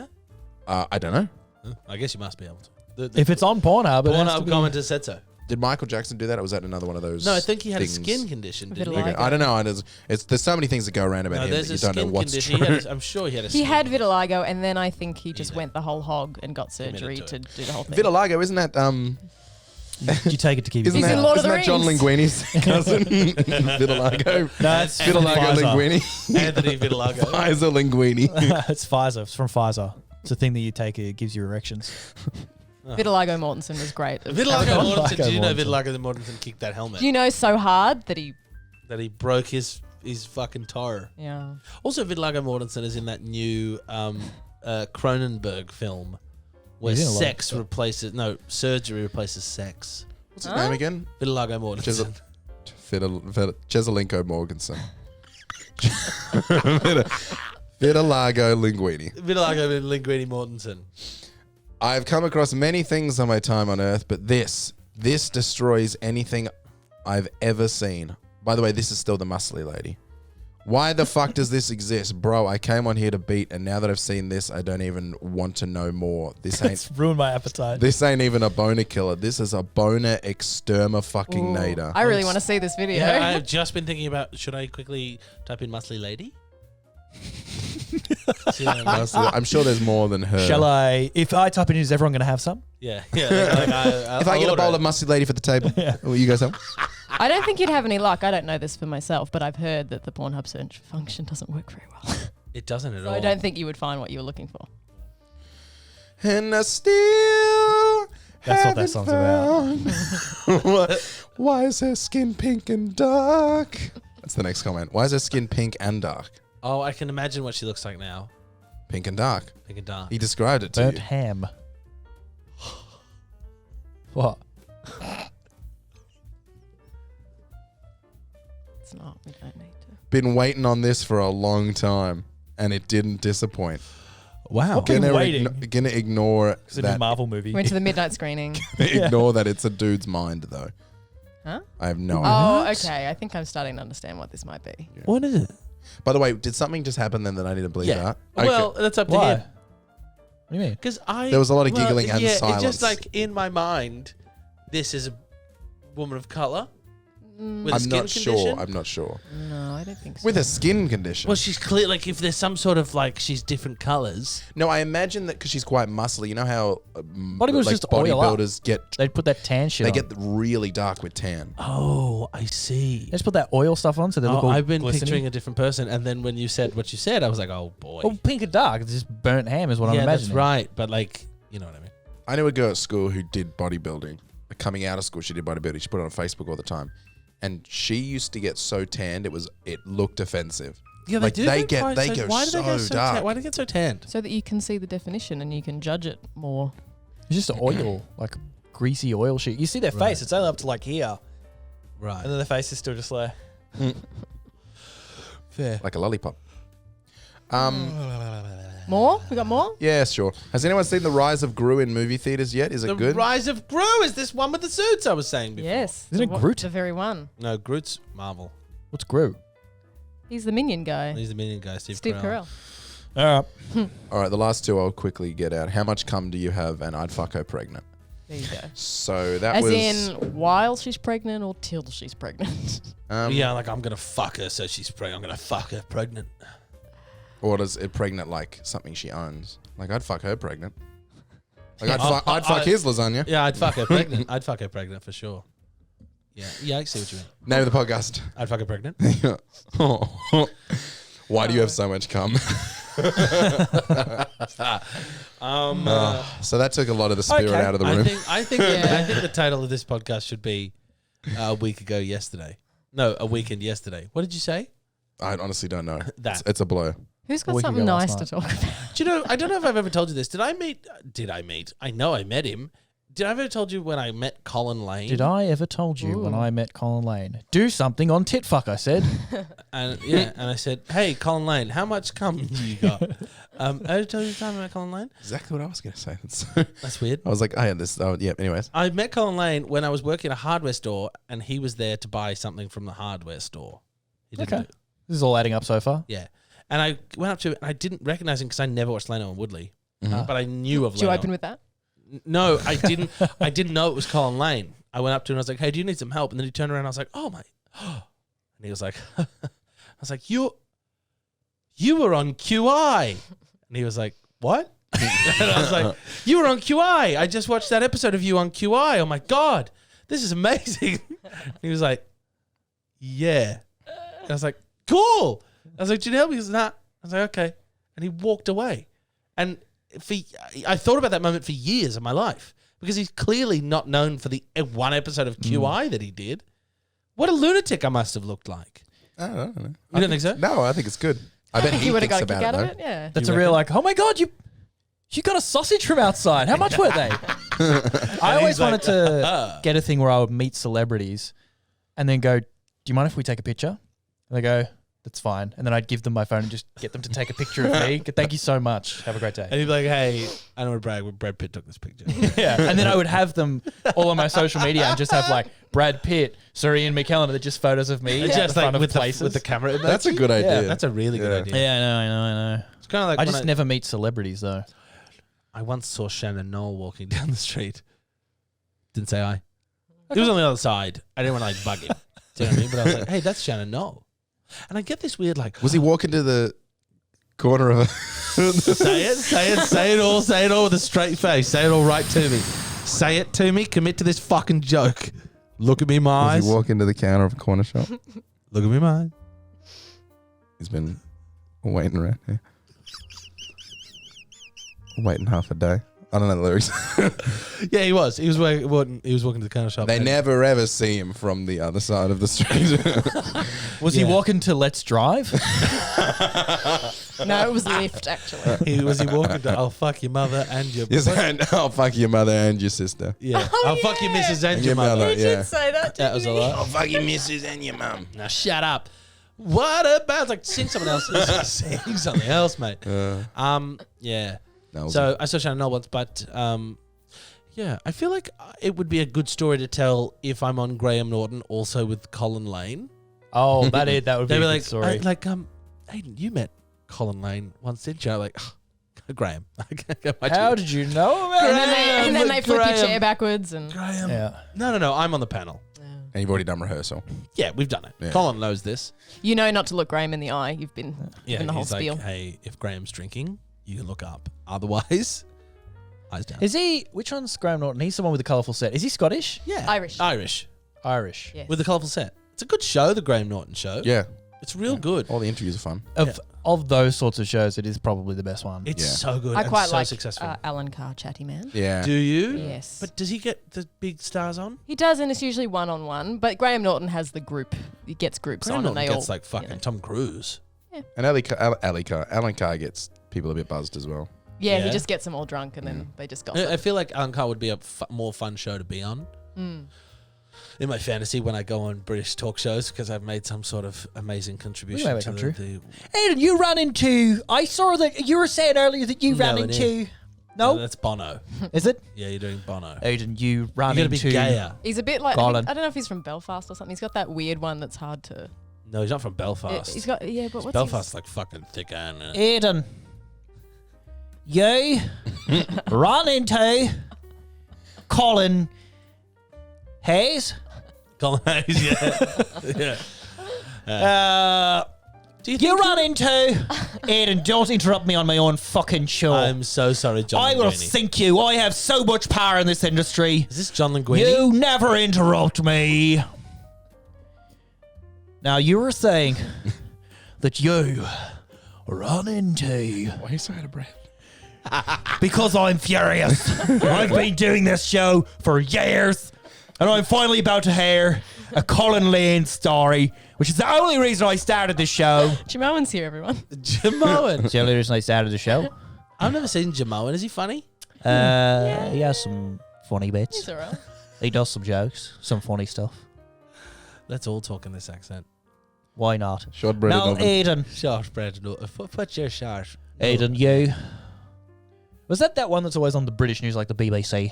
that? I don't know. I guess you must be able to. If it's on Pornhub, it has to Pornhub be- commenter said so. Did Michael Jackson do that, or was that another one of those? No, I think he had things? a skin condition. Didn't he? Vitiligo. Okay, I don't know. There's so many things that go around about No, him there's that a you don't know skin what's condition. true. I'm sure he had a. He skin had vitiligo, and then I think he just Either. went the whole hog and got Committed surgery to to it. do the whole thing. Vitiligo, isn't that You take it to keep isn't He's that, in Lord of the isn't that John Rings. Linguini's cousin? Vitiligo. No, it's Vitiligo Pfizer. Linguini. Anthony Vitiligo. Pfizer Linguini. It's Pfizer. It's from Pfizer. It's a thing that you take. It gives you erections. Vitiligo Mortensen was great. Vitiligo Vitiligo Mortensen. Did you know Mortensen. Vitiligo Mortensen kicked that helmet? Do you know so hard that he? That he broke his fucking toe. Yeah. Also, Vitiligo Mortensen is in that new Cronenberg film where He's in a lot of sex stuff. replaces surgery replaces sex. What's his name again? Vitiligo Mortensen. Cheselenko Morganson. Vitiligo Linguini. Vitiligo Linguini Mortensen. I've come across many things on my time on Earth, but this destroys anything I've ever seen. By the way, this is still the muscly lady. Why the fuck does this exist? Bro, I came on here to beat, and now that I've seen this, I don't even want to know more. This It's ain't ruined my appetite. this ain't even a boner killer. This is a boner exterminator. nader. I really want to see this video. Yeah, I've just been thinking about, should I quickly type in muscly lady? See what I mean? Muscly- I'm sure there's more than her. Shall I? If I type in, is everyone going to have some? Yeah. Like If I get a bowl of muscly lady for the table, will you guys have? I don't think you'd have any luck. I don't know this for myself, but I've heard that the Pornhub search function doesn't work very well. It doesn't at So all. I don't think you would find what you were looking for. And I still That's what that song's about. Why is her skin pink and dark? That's the next comment. Why is her skin pink and dark? Oh, I can imagine what she looks like now. Pink and dark. Pink and dark. He described it to Burnt you. ham. What? It's not. We don't need to. Been waiting on this for a long time, and it didn't disappoint. Wow. Been waiting. Gonna ignore It's a new that. Marvel movie. Went to the midnight screening. Ignore that it's a dude's mind, though. Huh? I have no idea. Oh, okay. I think I'm starting to understand what this might be. What is it? By the way, did something just happen then that I need to bleep Yeah. out? Okay. Well, that's up to Why? him. What do you mean? Because There was a lot of giggling and It's silence. just like in my mind, this is a woman of color with a I'm skin not condition. sure. I'm not sure. No, I don't think so. With a skin condition. Well, she's clear. Like if there's some sort of like she's different colors. No, I imagine that because she's quite muscly. You know how Bodybuilders just oil up. bodybuilders get They'd put that tan shit they on. get really dark with tan. Oh, I see. They just put that oil stuff on so they look all I've been glistening. picturing a different person, and then when you said what you said, I was like, oh boy. Well, pink and dark. It's just burnt ham is what I'm yeah, imagining. that's right. But like, you know what I mean. I knew a girl at school who did bodybuilding. Coming out of school, she did bodybuilding. She put it on Facebook all the time, and she used to get so tanned it looked offensive. Yeah, Like, they go Why do so they go so dark. Why do they get so tanned? So that you can see the definition and you can judge it more. It's just oil, like greasy oil shit. You see their Right. face; it's only up to like here, Right. and then the face is still just like. Fair. Like a lollipop. More? We got more? Yeah, sure. Has anyone seen The Rise of Gru in movie theaters yet? Is it The good? Rise of Gru is this one with the suits I was saying before. Yes. Isn't it The Groot? The very one. No, Groot's Marvel. What's Groot? He's the minion guy. He's the minion guy, Steve Carell. All right. All right, the last two I'll quickly get out. How much cum do you have? And I'd fuck her pregnant. There you go. So that As was. in while she's pregnant or till she's pregnant? Yeah, like I'm gonna fuck her so she's pregnant. I'm gonna fuck her pregnant. Or does it pregnant like something she owns? Like I'd fuck her pregnant. Like I'd fuck his lasagna. Yeah, I'd fuck her pregnant. I'd fuck her pregnant for sure. Yeah, I see what you mean. Name of the podcast. I'd fuck her pregnant. Why do you have so much cum? So that took a lot of the spirit Okay. out of the room. I think the title of this podcast should be a week ago yesterday. No, a weekend yesterday. What did you say? I honestly don't know. That. It's a blur. Who's got We can something go nice last to talk about? Do you know? I don't know if I've ever told you this. Did I meet? I know I met him. Did I ever told you when I met Colin Lane? Did I ever told you when I met Colin Lane? Do something on Titfuck, I said. And I said, "Hey, Colin Lane, how much cum you got?" I ever told you the time I met Colin Lane? Exactly what I was going to say. That's weird. I was like, I had this. Oh, yeah. Anyways, I met Colin Lane when I was working at a hardware store, and he was there to buy something from the hardware store. He didn't Okay. This is all adding up so far. Yeah. And I went up to it, and I didn't recognize him because I never watched Leno and Woodley. But I knew of Did you Leno. open with that? No, I didn't. I didn't know it was Colin Lane. I went up to him and I was like, "Hey, do you need some help?" And then he turned around and I was like, "Oh my!" And he was like, "I was like, you were on QI," and he was like, "What?" And I was like, "You were on QI. I just watched that episode of you on QI. Oh my god, this is amazing." And he was like, "Yeah." And I was like, "Cool." I was like, "Do you help me?" He was like, "Nah." I was like, "Okay," and he walked away, and. I thought about that moment for years of my life because he's clearly not known for the one episode of QI that he did. What a lunatic I must have looked like. I don't know. You don't think so? No, I think it's good. I bet he You would have thinks got a about kick out it, of it? Yeah. That's a real like, oh my God, you got a sausage from outside. How much were they? I always wanted to get a thing where I would meet celebrities and then go, do you mind if we take a picture? And they go, that's fine. And then I'd give them my phone and just get them to take a picture of me. Thank you so much. Have a great day. And he'd be like, "Hey, I don't want to brag, but Brad Pitt took this picture." Yeah. And then I would have them all on my social media and just have like Brad Pitt, Sir Ian McKellen, they're just photos of me at Just the like front with of places. with the camera. Emoji. That's a good idea. That's a really good idea. Yeah, I know. It's kind of like I when just never meet celebrities though. I once saw Shannon Knoll walking down the street. Didn't say hi. He was on the other side. I didn't want to like bug him. Do you know what I mean? But I was like, "Hey, that's Shannon Knoll." And I get this weird like, Was he walking to the corner of a... say it all with a straight face. Say it all right to me. Say it to me. Commit to this fucking joke. Look at me in my eyes. Was he walking to the counter of a corner shop? Look at me in my eyes. He's been waiting around here. Waiting half a day. I don't know the lyrics. Yeah, he was. He was walking to the counter shop. They never ever see him from the other side of the street. Was he walking to Let's Drive? No, it was Lyft, actually. Was he walking to I'll fuck your mother and your You're saying, I'll fuck your mother and your sister. Yeah. Oh, I'll fuck your yeah. missus and your mother. He Yeah. did say that, That was a didn't he? lot. I'll fuck your missus and your mum. Now shut up. What about? It's like sing something else. Sing something else, mate. Yeah. No, So I saw Shannon Knoll once, but yeah, I feel like it would be a good story to tell if I'm on Graham Norton, also with Colin Lane. Oh, that would be They'd a be good like, story. Aidan, you met Colin Lane once, didn't you? I'm like, Graham. How did you know about And then they flip your Graham. chair backwards and Graham? Yeah. No. I'm on the panel. and you've already done rehearsal. Yeah, we've done it. Yeah. Colin knows this. you know not to look Graham in the eye. You've been Yeah, in the whole he's spiel. like, hey, if Graham's drinking, you can look up. Otherwise, eyes down. Is he? Which one's Graham Norton? He's the one with the colourful set. Is he Scottish? Yeah, Irish. Irish Irish. Yes. with the colourful set. It's a good show, the Graham Norton show. Yeah. It's real good. All the interviews are fun. Of those sorts of shows, it is probably the best one. It's Yeah. so good. I and quite so like successful. Alan Carr, Chatty Man. Yeah. Do you? Yes. But does he get the big stars on? He does, and it's usually one-on-one. But Graham Norton has the group. He gets groups Graham on, Norton and they gets all like fucking you know. Tom Cruise. And Alan Carr gets people a bit buzzed as well. Yeah, Yeah. he just gets them all drunk, and then they just I gossip. feel like Alan Carr would be a more fun show to be on. In my fantasy, when I go on British talk shows, because I've made some sort of amazing contribution make to that come the Aidan, you ran into. I saw that you were saying earlier that you ran No, it into. No, No, that's Bono. is it? Yeah, you're doing Bono. Aidan, you ran You gotta into. be gayer. He's a bit like Colin. I don't know if he's from Belfast or something. He's got that weird one that's hard to. No, he's not from Belfast. He's got but what's Belfast's like fucking thick and Aidan, you ran into Colin Hayes. Colin Hayes, yeah. You ran into Aidan. Don't interrupt me on my own fucking show. I'm so sorry, John I will Linguini. sink you. I have so much power in this industry. Is this John Linguini? You never interrupt me. Now, you were saying that you ran into... Why are you so out of breath? Because I'm furious. I've been doing this show for years, and I'm finally about to hear a Colin Lane story, which is the only reason I started this show. Jamoan's here, everyone. Jamoan. It's the only reason I started the show. I've never seen Jamoan. Is he funny? He has some funny bits. He's alright. He does some jokes, some funny stuff. Let's all talk in this accent. Why not? Shortbread Now, oven. Aidan. Shortbread. Put your short. Aidan, you. Was that one that's always on the British news, like the BBC?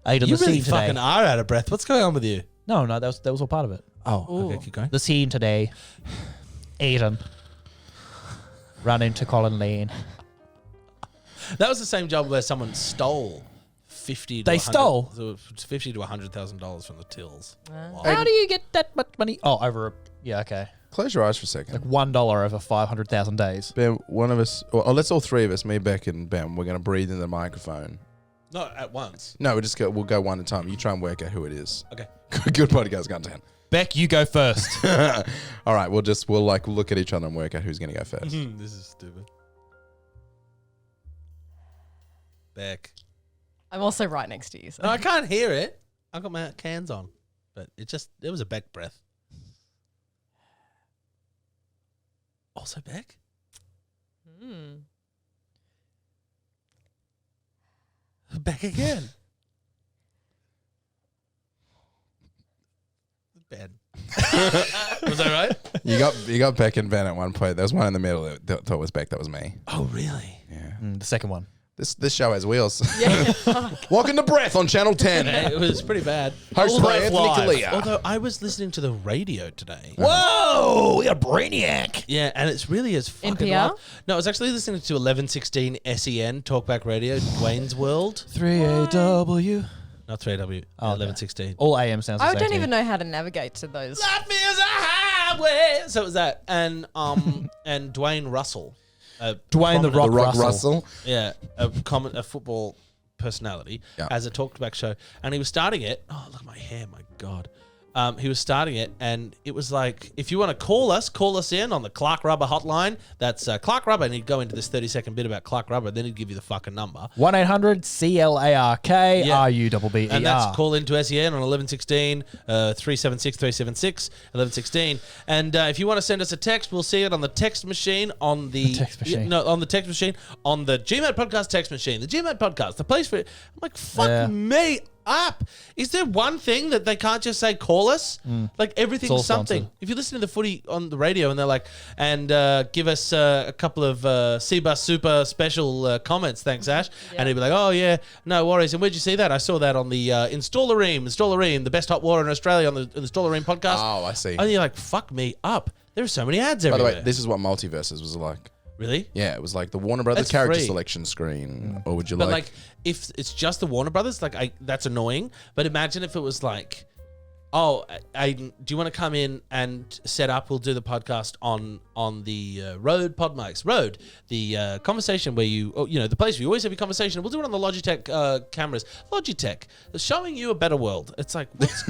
Aidan, You the really scene today. fucking are out of breath. What's going on with you? No, that was all part of it. Oh, Ooh. okay, keep going. The scene today. Aidan ran into Colin Lane. That was the same job where someone stole 50. They stole? $50,000 to $100,000 from the tills. Wow. How do you get that much money? Oh, okay. Close your eyes for a second. Like $1 over 500,000 days. Ben, one of us, or let's all three of us, me, Beck, and Ben, we're going to breathe in the microphone. Not at once. No, we'll go one at a time. You try and work out who it is. Okay. Good podcast, content. Beck, you go first. All right, we'll like look at each other and work out who's going to go first. This is stupid. Beck. I'm also right next to you. So. No, I can't hear it. I've got my cans on. But it was a Beck breath. Also Beck? Beck again. Ben. Was that right? You got Beck and Ben at one point. There was one in the middle that thought was Beck. That was me. Oh, really? Yeah. The second one. This show has wheels. Yeah. Welcome to Breath on Channel 10. It was pretty bad. Hosted by Anthony live. Kalia. Although I was listening to the radio today. Whoa, we got a brainiac. Yeah, and it's really as fucking NPR? loud. No, I was actually listening to 1116 SEN, Talkback Radio, Dwayne's World. 3AW. Not 3AW, 1116. All AM sounds the I same don't to even me. know how to navigate to those. Life is a highway. So it was that. And and Dwayne Russell. Dwayne the Rock, Russell. Yeah, a football personality, Yeah. has a talkback show. And he was starting it. Oh, look at my hair, my God. He was starting it, and it was like, if you want to call us in on the Clark Rubber hotline. That's Clark Rubber, and he'd go into this 30-second bit about Clark Rubber, then he'd give you the fucking number. 1-800-CLARK-RUBBER. And that's call into SEN on 1116 376 376 1116. And if you want to send us a text, we'll see it on the text machine on the text machine. No, on the text machine on the GMat podcast text machine. The GMat podcast, the place for it. I'm like, fuck me up. Is there one thing that they can't just say call us? Like It's all everything's something. sponsored. If you listen to the footy on the radio and they're like, and give us a couple of Seabus Super special comments, thanks Ash. And he'd be like, oh yeah, no worries. And where'd you see that? I saw that on the Installaream, the best hot water in Australia on the Installaream podcast. Oh, I see. And you're like, fuck me up. There are so many ads By the everywhere. way, this is what Multiverses was like. Really? Yeah, it was like the Warner Brothers That's character free. selection screen. Or would you But like... like, if it's just the Warner Brothers, like that's annoying. But imagine if it was like, oh, Aidan, do you want to come in and set up? We'll do the podcast on the Rode pod mics. Rode, the conversation where the place where you always have your conversation. We'll do it on the Logitech cameras. Logitech, showing you a better world. It's like, what's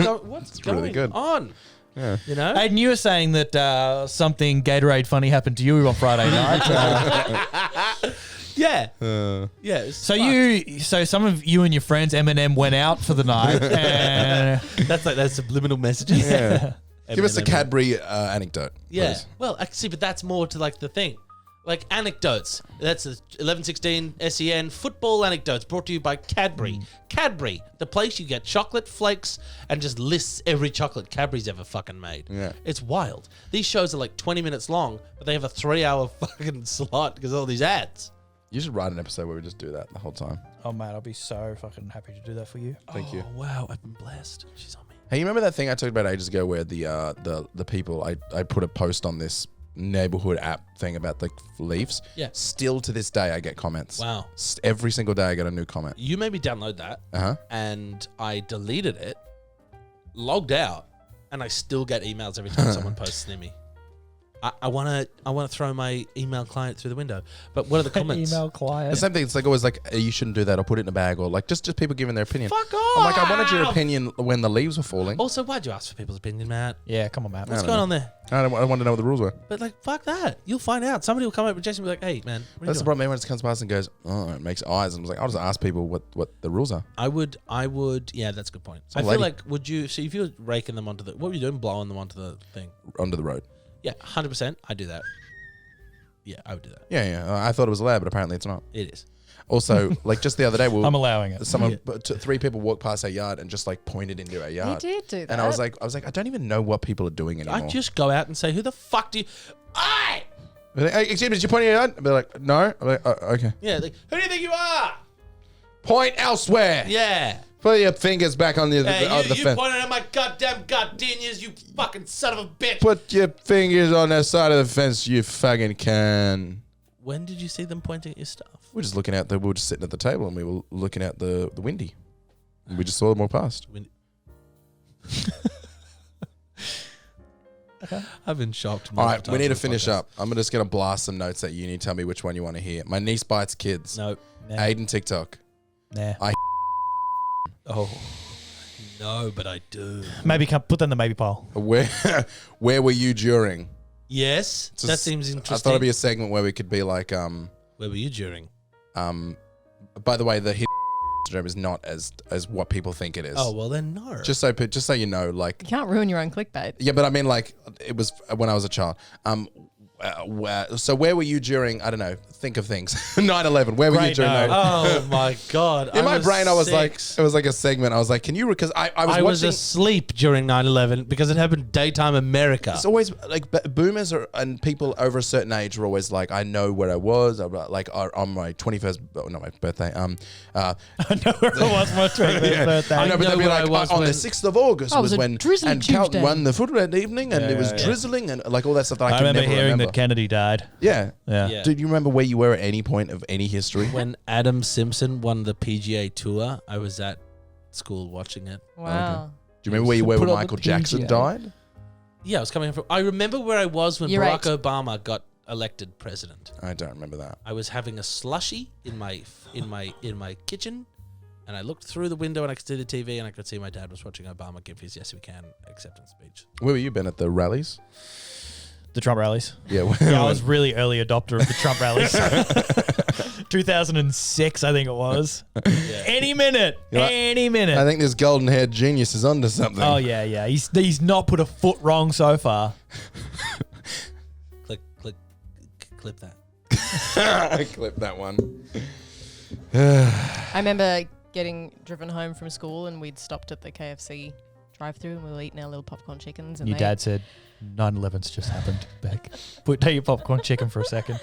going really good. on? Yeah. You know? Aiden, you were saying that something Gatorade funny happened to you on Friday night. Yeah. Yeah. So some of you and your friends, Eminem, went out for the night. And That's subliminal messages. Yeah. Give us a Eminem. Cadbury anecdote. Yeah. please. Well, I see, but that's more to like the thing. Like anecdotes. That's a 1116 SEN football anecdotes brought to you by Cadbury. Cadbury, the place you get chocolate flakes and just lists every chocolate Cadbury's ever fucking made. Yeah. It's wild. These shows are like 20 minutes long, but they have a 3-hour fucking slot because of all these ads. You should write an episode where we just do that the whole time. oh man, I'll be so fucking happy to do that for you. Thank you. Wow, I've been blessed. She's on me. Hey, you remember that thing I talked about ages ago where the people, I put a post on this neighborhood app thing about the Leafs? Yeah. Still to this day, I get comments. Wow. Every single day I get a new comment. You made me download that, Uh-huh. and I deleted it, logged out, and I still get emails every time someone posts near me. I want to throw my email client through the window. But what are the comments? Email client. The same thing. It's like always like, you shouldn't do that or put it in a bag or like just people giving their opinion. Fuck off! I'm like, I wanted your opinion when the leaves were falling. Also, why'd you ask for people's opinion, Matt? Yeah, come on, Matt. What's don't going know. on there? I wanted to know what the rules were. But like, fuck that. You'll find out. Somebody will come up with Jason and be like, hey, man, what are you That's the doing? problem. Everyone just comes past and goes, oh, it makes eyes. And I was like, I'll just ask people what the rules are. I would, yeah, that's a good point. Some I feel lady- like, would you, so if you were raking them onto what were you doing? Blowing them onto the thing? Onto the road. Yeah, 100%. I'd do that. Yeah, I would do that. Yeah. I thought it was allowed, but apparently it's not. It is. Also, like just the other day, I'm allowing it. three people walked past our yard and just like pointed into our yard. He did do that. And I was like, I don't even know what people are doing anymore. I just go out and say, who the fuck do you... Aye! Hey, excuse me, did you point at your yard? I'd be like, no. I'm like, oh, okay. Yeah, like, who do you think you are? Point elsewhere. Yeah. Put your fingers back on the You fence. pointed at my goddamn gardenias, you fucking son of a bitch. Put your fingers on the side of the fence, you fucking can. When did you see them pointing at your stuff? We're just looking out we were just sitting at the table and we were looking out the windy. And we just saw them walk past. I've been shocked. All right, we need to finish up. I'm just going to blast some notes at you. You need to tell me which one you want to hear. My niece bites kids. No. Aidan TikTok. Nah. Oh. No, but I do. Maybe put that in the maybe pile. Where were you during? Yes, that seems interesting. I thought it'd be a segment where we could be like, where were you during? By the way, the hit syndrome is not as what people think it is. Oh, well then no. Just so you know, like, You can't ruin your own clickbait. yeah, but I mean, like, it was when I was a child. So where were you during, I don't know, think of things, 9/11, where were you Great during note. 9/11? Oh my god! In my brain, I was like, six. it was like a segment. I was like, can you, because I was I was watching. asleep during 9/11 because it happened daytime America. It's always like boomers and people over a certain age are always like, I know where I was, like on my 21st, not my birthday. I know where it was my 21st birthday. I know, but know they'd be where I like, was on the when- 6th of August Oh, it was was a when drizzly and Carlton Tuesday. won the football that evening, and it was drizzling and like all that stuff that I I can remember never hearing remember. that Kennedy died. Yeah. Yeah. Do you remember where you were at any point of any history? When Adam Simpson won the PGA Tour, I was at school watching it. Wow. Do you remember where you were Put when on the Michael Jackson PGA. died? Yeah, I was coming from. I remember where I was when Year Barack 8. Obama got elected president. I don't remember that. I was having a slushie in my kitchen, and I looked through the window and I could see the TV and I could see my dad was watching Obama give his "Yes We Can" acceptance speech. Where were you, Ben, at the rallies? The Trump rallies. Yeah. Yeah, I was really early adopter of the Trump rallies. 2006, I think it was. Any minute. You're like, Any minute. I think this golden-haired genius is onto something. Oh, yeah. He's not put a foot wrong so far. Clip that. I clipped that one. I remember getting driven home from school and we'd stopped at the KFC drive-through and we were eating our little popcorn chickens. And Your dad said 9/11's just happened. Beck. Take your popcorn chicken for a second.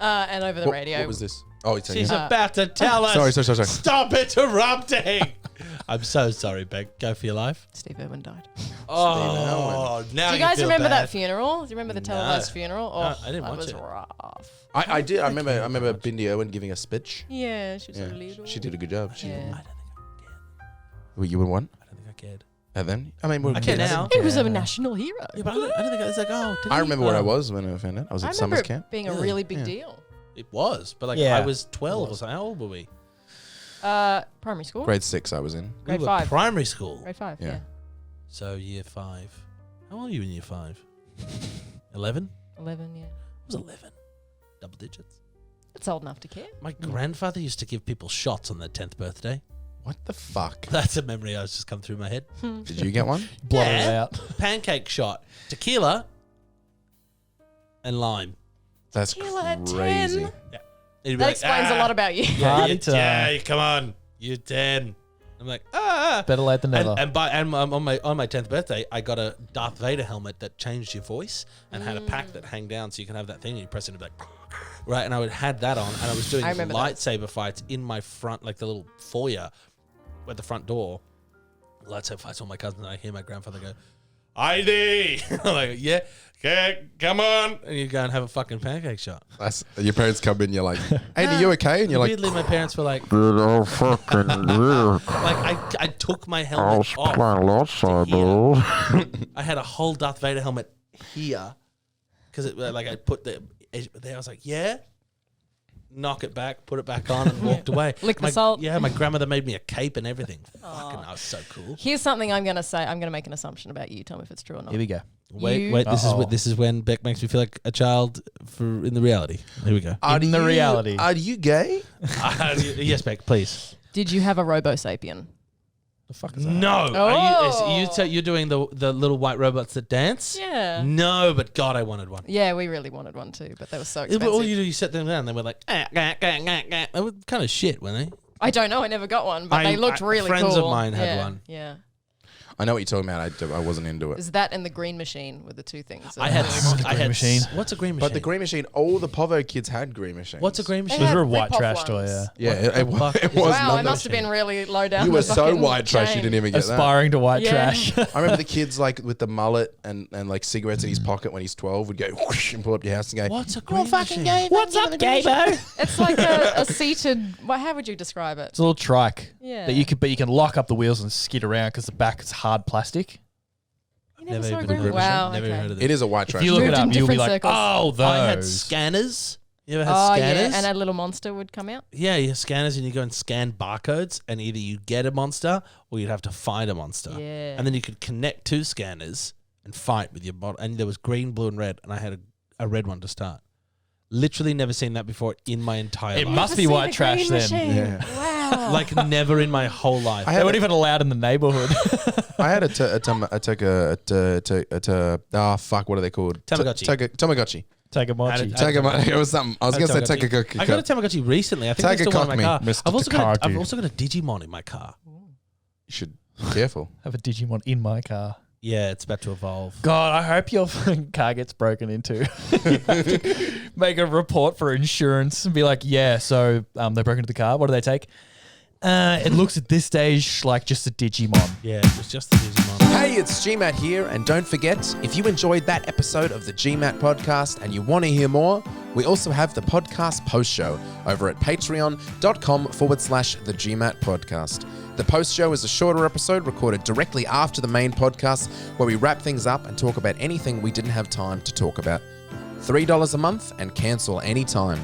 And over the radio. What was this? Oh, it's She's yeah. about to tell us. Sorry. Stop interrupting. I'm so sorry, Beck. Go for your life. Steve Irwin died. Oh, now Do you guys feel remember bad. that funeral? Do you remember the televised funeral? Oh, No, I didn't that watch was it. rough. I did. I remember Bindi Irwin giving a speech. Yeah, she was Yeah, a little. she did a good job. Yeah. I don't think Well, you would want? I don't think I cared. And then? I mean, we're I care kids. now. He was a national hero. Yeah, but I don't think it's like, oh. Did I he? remember where I Oh. was when I found out. I was I at remember Summers it camp. being a Yeah. really big Yeah. deal. It was, but like Yeah. I was 12 or something. How old were we? Primary school? Grade 6 I was in. Grade we were 5. primary school. Grade 5, Yeah. yeah. So year 5. How old are you in year 5? 11? 11, yeah. I was 11. Double digits. It's old enough to care. My grandfather used to give people shots on their 10th birthday. What the fuck? That's a memory that's just come through my head. Did you get one? Blow it Yeah. out. Pancake shot, tequila, and lime. That's Tequila at crazy. 10. He'd be That like, explains a lot about you. Yeah, Party you, time. yeah, come on, you're 10. I'm like, ah. Better late than never. And on my 10th birthday, I got a Darth Vader helmet that changed your voice and had a pack that hang down so you can have that thing and you press it and it'd be like, right. And I would had that on and I was doing I remember that. lightsaber fights in my front, like the little foyer at the front door. Lightsaber fights with my cousins. And I hear my grandfather go, ID. I'm like, yeah, okay, come on. And you go and have a fucking pancake shot. That's, your parents come in, you're like, hey, are you okay? And you're like, Weirdly, my parents were like, Oh, fucking yeah. like I took my I helmet was off. playing lightsaber. I had a whole Darth Vader helmet here because like I put the edge there. I was like, yeah, knock it back, put it back on, and walked away. Lick the My- salt. Yeah, my grandmother made me a cape and everything. Fucking, that was so cool. Here's something I'm going to say. I'm going to make an assumption about you. Tell me if it's true or not. Here we go. Wait, You- wait. Uh-oh. This is when Beck makes me feel like a child in the reality. Here we go. In the reality. Are you gay? Yes, Beck, please. Did you have a Robo Sapien? The fuck is that? No. Oh. You're doing the little white robots that dance? Yeah. No, but God, I wanted one. Yeah, we really wanted one too, but they were so Yeah, expensive. but all you do, you set them down, and they were like, They were kind of shit, weren't they? I don't know. I never got one, but they looked really cool. friends of mine had one. Yeah. I know what you're talking about. I wasn't into it. Is that and the green machine were the two things. I had Green machine. What's a green machine? But the green machine, all the Povo kids had green machines. What's a green They machine? Those had were a white rip-off trash toy, ones. yeah. Yeah, it was fuck is not Wow, I the must have been really low down. You the were so fucking white trash you chain. didn't even get that. Aspiring to white Yeah. trash. I remember the kids like with the mullet and like cigarettes in his pocket when he's 12 would go whoosh and pull up your house and go, What's a green machine? What's up, Gabo? It's like a seated. How would you describe it? It's a little trike Yeah. that you can lock up the wheels and skid around because the back is hard plastic. You never Never saw a even green heard of machine? Wow. Never okay. heard of this. It is a white trash. If you look Moved it in up, you'll be different like, circles. oh, those. I had scanners. You ever had Oh scanners? yeah, and a little monster would come out. Yeah, you have scanners and you go and scan barcodes, and either you get a monster or you'd have to find a monster. Yeah. And then you could connect two scanners and fight with your bot. And there was green, blue, and red, and I had a red one to start. Literally never seen that before in my entire It life. must be white trash then. Yeah. Wow. Like never in my whole life. They weren't even allowed in the neighborhood. I had what are they called? Tamagotchi. Tamagotchi. Take a mochi. It was something. I was going to say Tamagotchi. I got a Tamagotchi recently. I think I still one in my car. Mr. I've also Takagi. got a Digimon in my car. You should be careful. Have a Digimon in my car. Yeah, it's about to evolve. God, I hope your car gets broken into. You have to make a report for insurance and be like, yeah, so they broke into the car. What do they take? It looks at this stage like just a Digimon. Yeah, it's just the Digimon. Hey, it's GMat here, and don't forget, if you enjoyed that episode of the GMat podcast and you want to hear more, we also have the podcast post show over at patreon.com/the GMat podcast. The post show is a shorter episode recorded directly after the main podcast where we wrap things up and talk about anything we didn't have time to talk about. $3 a month and cancel anytime.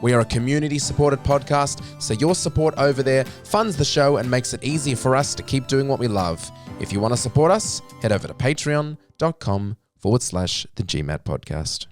We are a community-supported podcast, so your support over there funds the show and makes it easier for us to keep doing what we love. If you want to support us, head over to patreon.com/the GMat podcast.